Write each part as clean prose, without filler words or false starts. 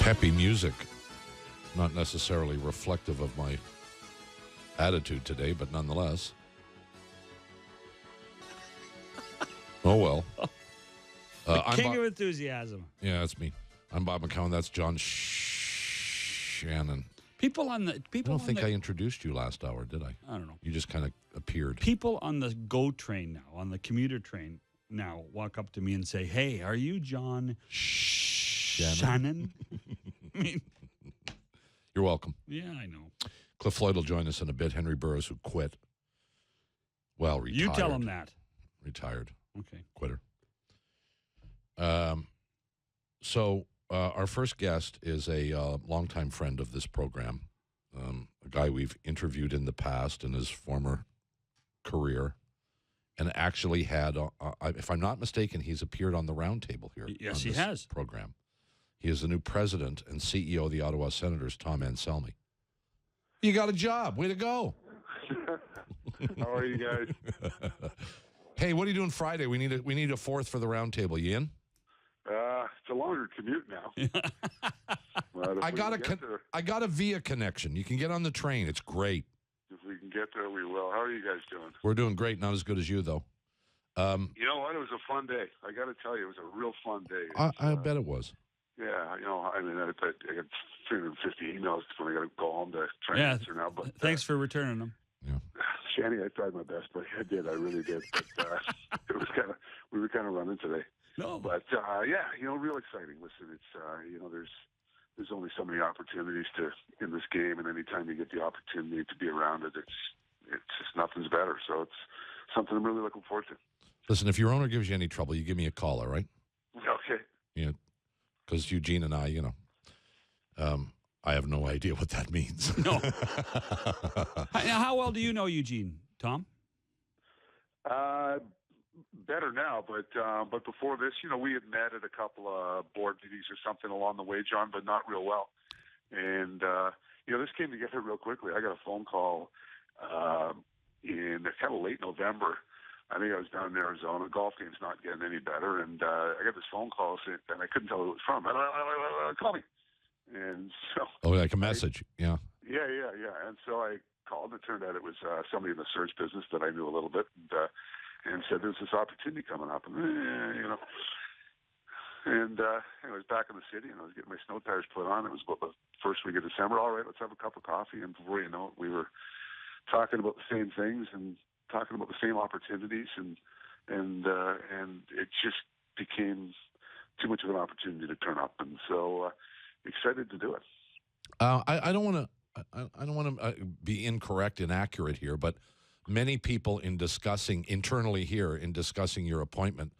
peppy music. Not necessarily reflective of my attitude today, but nonetheless. Oh, well. King of enthusiasm. Yeah, that's me. I'm Bob McCown. That's John Shannon. I don't think I introduced you last hour, did I? I don't know. You just kind of appeared. People on the GO train now, on the commuter train now, walk up to me and say, "Hey, are you John Shannon?" I mean, you're welcome. Yeah, I know. Cliff Floyd will join us in a bit. Henry Burris, who quit. Well, retired. You tell him that. Retired. Okay. Quitter. So our first guest is a longtime friend of this program, a guy we've interviewed in the past in his former career, and actually had, if I'm not mistaken, he's appeared on the roundtable here. Yes, he has. Program. He is the new president and CEO of the Ottawa Senators, Tom Anselmi. You got a job. Way to go. How are you guys? Hey, what are you doing Friday? We need a fourth for the roundtable. You in? It's a longer commute now. I got a via connection. You can get on the train. It's great. If we can get there, we will. How are you guys doing? We're doing great. Not as good as you, though. You know what? It was a fun day. I got to tell you, it was a real fun day. I bet it was. Yeah, you know, I mean, I got 350 emails when I got to go home to try and answer now. But thanks for returning them. Yeah. Shanny, I tried my best, but I did. I really did. But it was we were kind of running today. No. But yeah, you know, real exciting. Listen, it's you know, there's only so many opportunities in this game, and anytime you get the opportunity to be around it, it's just nothing's better. So it's something I'm really looking forward to. Listen, if your owner gives you any trouble, you give me a call, all right? Okay. Yeah, because Eugene and I, you know, I have no idea what that means. No. Now, how well do you know Eugene, Tom? Better now, but before this, you know, we had met at a couple of board meetings or something along the way, John, but not real well. And you know, this came together real quickly. I got a phone call in kind of late November. I think I was down in Arizona. Golf game's not getting any better, and I got this phone call, and I couldn't tell who it was from. Call me. And so, like a message, yeah. Yeah. And so I called. It turned out it was somebody in the search business that I knew a little bit, and said there's this opportunity coming up, and you know. And I was back in the city, and I was getting my snow tires put on. It was about the first week of December. All right, let's have a cup of coffee. And before you know it, we were talking about the same things and talking about the same opportunities, and it just became too much of an opportunity to turn up. And so excited to do it. I don't want to be incorrect and accurate here, but many people internally here in discussing your appointment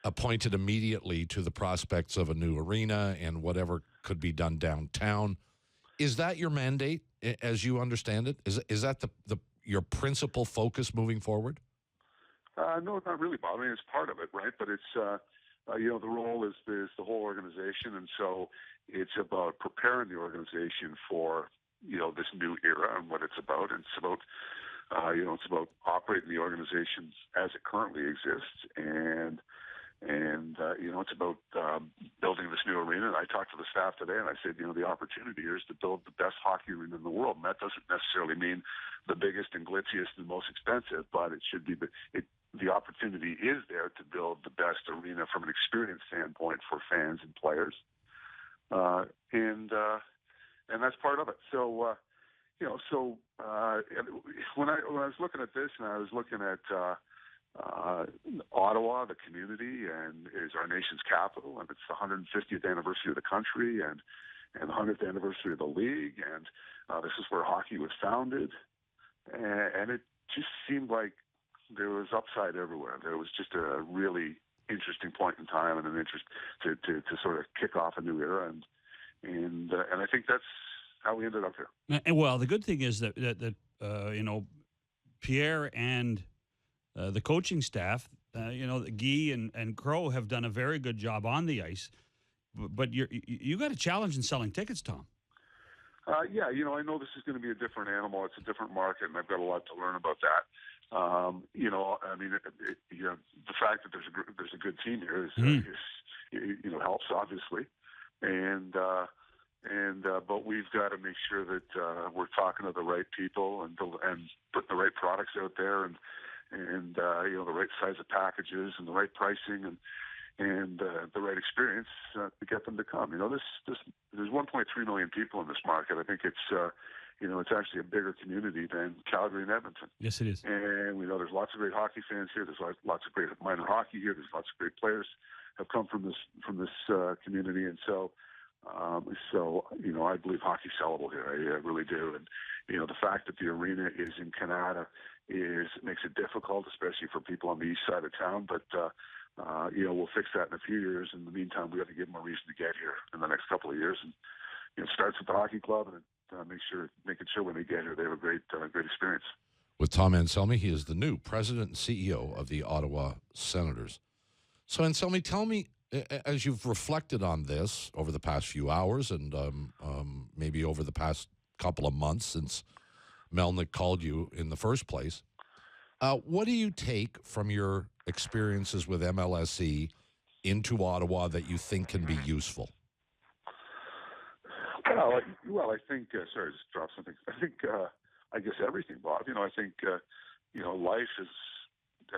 appointed immediately to the prospects of a new arena and whatever could be done downtown. Is that your mandate, as you understand it? Is that your principal focus moving forward? No, not really, Bob. I mean, it's part of it, right? But it's you know, the role is the whole organization, and so it's about preparing the organization for, you know, this new era and what it's about. And it's about you know, it's about operating the organization as it currently exists, and you know, it's about building this new arena. And I talked to the staff today, and I said, you know, the opportunity here is to build the best hockey arena in the world. And that doesn't necessarily mean the biggest and glitziest and most expensive, but it should be the opportunity is there to build the best arena from an experience standpoint for fans and players, and that's part of it. So. You know, so when I was looking at this, and I was looking at Ottawa, the community, and is our nation's capital, and it's the 150th anniversary of the country, and the 100th anniversary of the league, and this is where hockey was founded, and it just seemed like there was upside everywhere. There was just a really interesting point in time and an interest to sort of kick off a new era, and I think that's how we ended up here. And well, the good thing is that you know, Pierre and the coaching staff, you know, Guy and Crow have done a very good job on the ice. But you got a challenge in selling tickets, Tom. Yeah, you know, I know this is going to be a different animal. It's a different market, and I've got a lot to learn about that. You know, I mean, you know, the fact that there's a good team here is you know, helps obviously, and But we've got to make sure that we're talking to the right people and putting the right products out there, and the right size of packages and the right pricing and the right experience to get them to come. There's 1.3 million people in this market. I think it's actually a bigger community than Calgary and Edmonton. Yes, it is. And we know there's lots of great hockey fans here. There's lots of great minor hockey here. There's lots of great players have come from this community, and so I believe hockey's sellable here. I really do. And the fact that the arena is in Canada makes it difficult, especially for people on the east side of town. But we'll fix that in a few years. In the meantime, we have to give them a reason to get here in the next couple of years. And it starts with the hockey club, and making sure when they get here they have a great experience. With Tom Anselmi, he is the new president and CEO of the Ottawa Senators. So, Anselmi, tell me, as you've reflected on this over the past few hours and maybe over the past couple of months since Melnyk called you in the first place, what do you take from your experiences with MLSE into Ottawa that you think can be useful? Well, I think. Sorry, I just dropped something. I guess everything, Bob. I think life is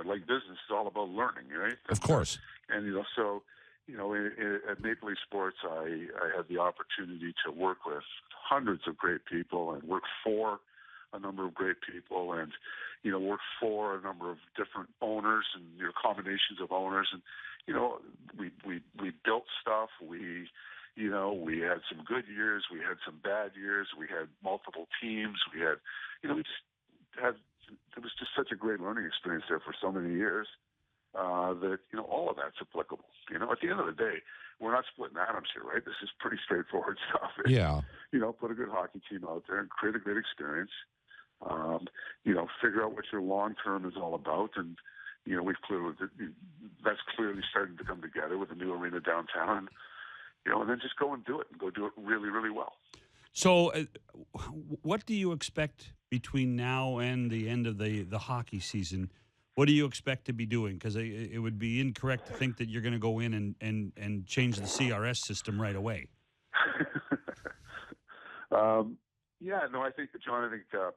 like business is all about learning, right? Of course. And at Maple Leaf Sports, I had the opportunity to work with hundreds of great people and work for a number of great people, and work for a number of different owners and combinations of owners, and we built stuff. We had some good years. We had some bad years. We had multiple teams. We had, it was just such a great learning experience there for so many years that, all of that's applicable. At the end of the day, we're not splitting atoms here, right? This is pretty straightforward stuff. Yeah. Put a good hockey team out there and create a great experience. Figure out what your long-term is all about. And, that's clearly starting to come together with a new arena downtown. And then just go and do it, and go do it really, really well. So what do you expect between now and the end of the hockey season? What do you expect to be doing? Because it would be incorrect to think that you're going to go in and change the CRS system right away. I think, John,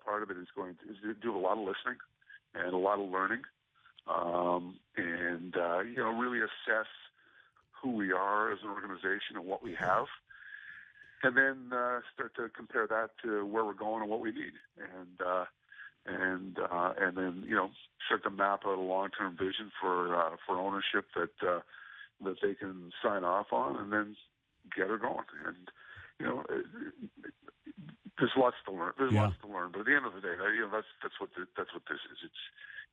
part of it is to do a lot of listening and a lot of learning, and really assess who we are as an organization and what we have, and then start to compare that to where we're going and what we need, and then start to map out a long-term vision for ownership that they can sign off on, and then get her going. And there's lots to learn. Lots to learn, but at the end of the day, that's what this is.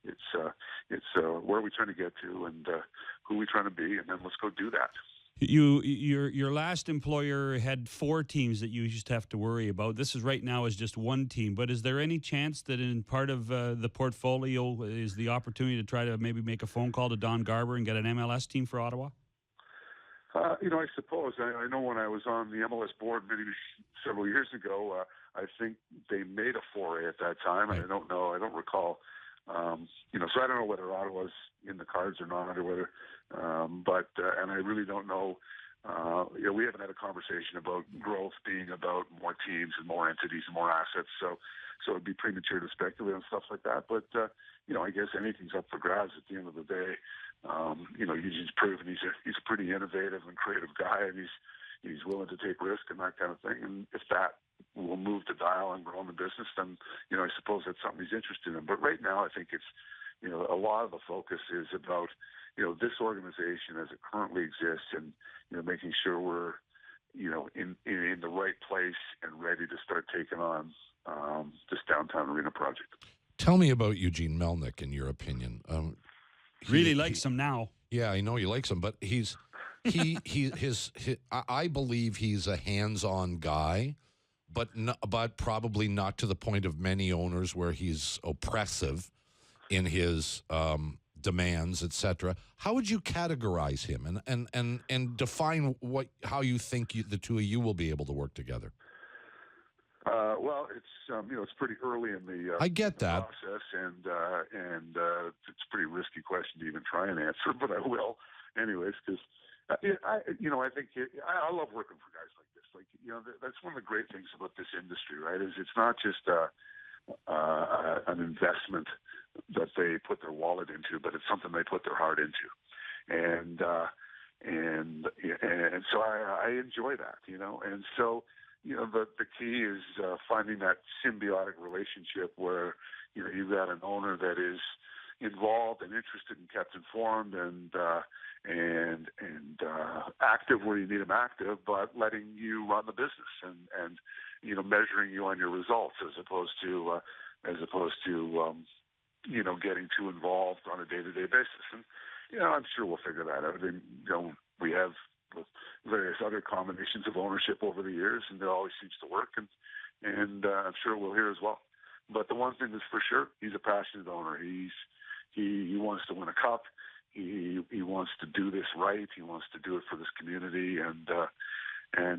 It's where are we trying to get to, and who are we trying to be, and then let's go do that. Your last employer had 4 teams that you used to have to worry about. This is right now is just one team. But is there any chance that in part of the portfolio is the opportunity to try to maybe make a phone call to Don Garber and get an MLS team for Ottawa? I suppose. I know when I was on the MLS board several years ago, I think they made a foray at that time, and I don't know. I don't recall. So I don't know whether Ottawa's in the cards or not, or whether. And I really don't know. We haven't had a conversation about growth being about more teams and more entities and more assets. So it'd be premature to speculate on stuff like that. But I guess anything's up for grabs at the end of the day. Eugene's proven he's a pretty innovative and creative guy, and he's willing to take risk and that kind of thing. And if that will move the dial and grow in the business, then I suppose that's something he's interested in. But right now, I think it's a lot of the focus is about this organization as it currently exists, and making sure we're in the right place and ready to start taking on this downtown arena project. Tell me about Eugene Melnyk, in your opinion. Really likes him now. Yeah, I know he likes him, but I believe he's a hands-on guy, but probably not to the point of many owners where he's oppressive in his demands, etc. How would you categorize him and define how you think the two of you will be able to work together? Well, it's pretty early in the I get that process, and it's a pretty risky question to even try and answer, but I will anyways, because I think I love working for guys like this. Like, that's one of the great things about this industry, right? Is it's not just an investment that they put their wallet into, but it's something they put their heart into, and so I enjoy that, and so the key is finding that symbiotic relationship where you've got an owner that is involved and interested and kept informed and active where you need them active, but letting you run the business and measuring you on your results as opposed to getting too involved on a day-to-day basis. And I'm sure we'll figure that out. And we have various other combinations of ownership over the years, and it always seems to work. And I'm sure we'll hear as well. But the one thing that's for sure, he's a passionate owner. He wants to win a cup. He wants to do this right. He wants to do it for this community, and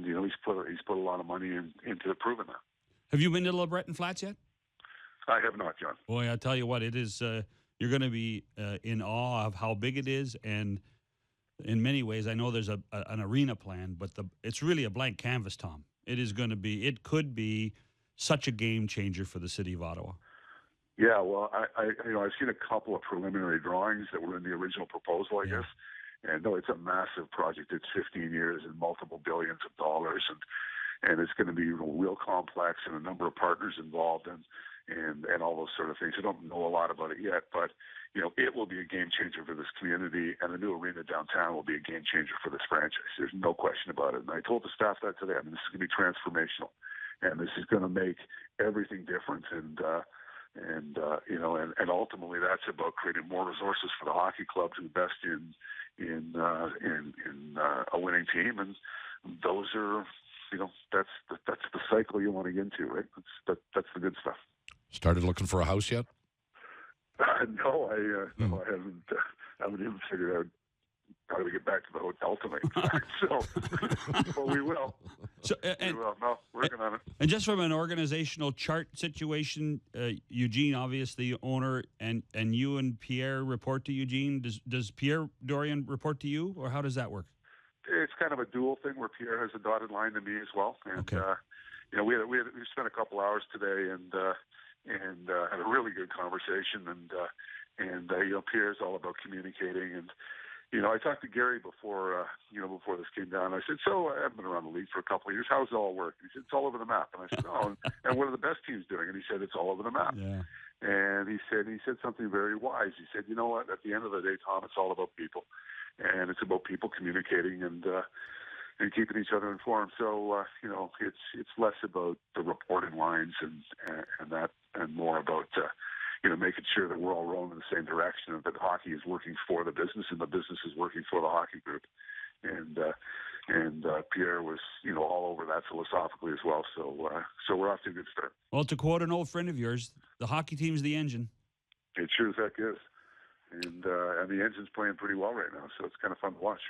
he's put a lot of money into proving that. Have you been to LeBreton Flats yet? I have not, John. Boy, I tell you what, it is. You're going to be in awe of how big it is, and in many ways, I know there's an arena plan, but it's really a blank canvas, Tom. It could be such a game changer for the city of Ottawa. Yeah, well, I've seen a couple of preliminary drawings that were in the original proposal, I guess. And no, it's a massive project. It's 15 years and multiple billions of dollars, and it's going to be real complex and a number of partners involved and all those sort of things. I don't know a lot about it yet, but it will be a game changer for this community, and the new arena downtown will be a game changer for this franchise. There's no question about it. And I told the staff that today. I mean, this is going to be transformational, and this is going to make everything different. And ultimately, that's about creating more resources for the hockey club to invest in a winning team, and those are, that's the cycle you want to get into, right? That's the good stuff. Started looking for a house yet? No, I haven't even figured out how to get back to the hotel tonight. So, but we will. So, we will. No, working on it. And just from an organizational chart situation, Eugene, obviously the owner, and you and Pierre report to Eugene. Does Pierre Dorion report to you, or how does that work? It's kind of a dual thing where Pierre has a dotted line to me as well. And okay. We spent a couple hours today and had a really good conversation. And Pierre's all about communicating. And I talked to Gary before this came down. I said, so I've been around the league for a couple of years. How's it all work? He said, it's all over the map. And I said, oh, and what are the best teams doing? And he said, it's all over the map. Yeah. And he said something very wise. He said, you know what? At the end of the day, Tom, it's all about people, and it's about people communicating and keeping each other informed. So it's less about the reporting lines and more about making sure that we're all rowing in the same direction, and that hockey is working for the business and the business is working for the hockey group. And Pierre was all over that philosophically as well. So we're off to a good start. Well, to quote an old friend of yours, the hockey team's the engine. It sure as heck is, and the engine's playing pretty well right now. So it's kind of fun to watch.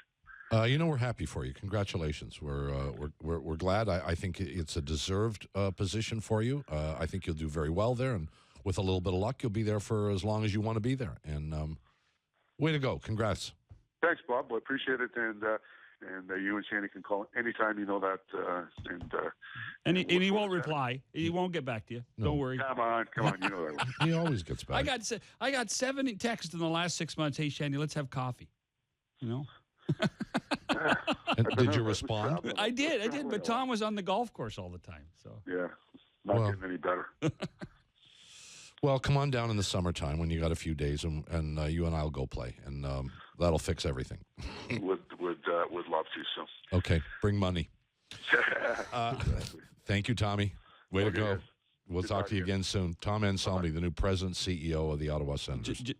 We're happy for you. Congratulations. We're glad. I think it's a deserved position for you. I think you'll do very well there, and with a little bit of luck, you'll be there for as long as you want to be there. And way to go. Congrats. Thanks, Bob. I appreciate it. And you and Shanny can call anytime you know that. And he won't reply. He won't get back to you. No. Don't worry. Come on. You know that. He always gets back. I got 70 texts in the last 6 months. Hey, Shanny, let's have coffee. And did you respond? I did. But Tom was on the golf course all the time. So yeah, not getting any better. Well, come on down in the summertime when you got a few days, and you and I'll go play, and that'll fix everything. Would love to. So okay, bring money. Thank you, Tommy. Way to go. We'll talk to you again soon. Tom Anselmi, the new president, CEO of the Ottawa Senators.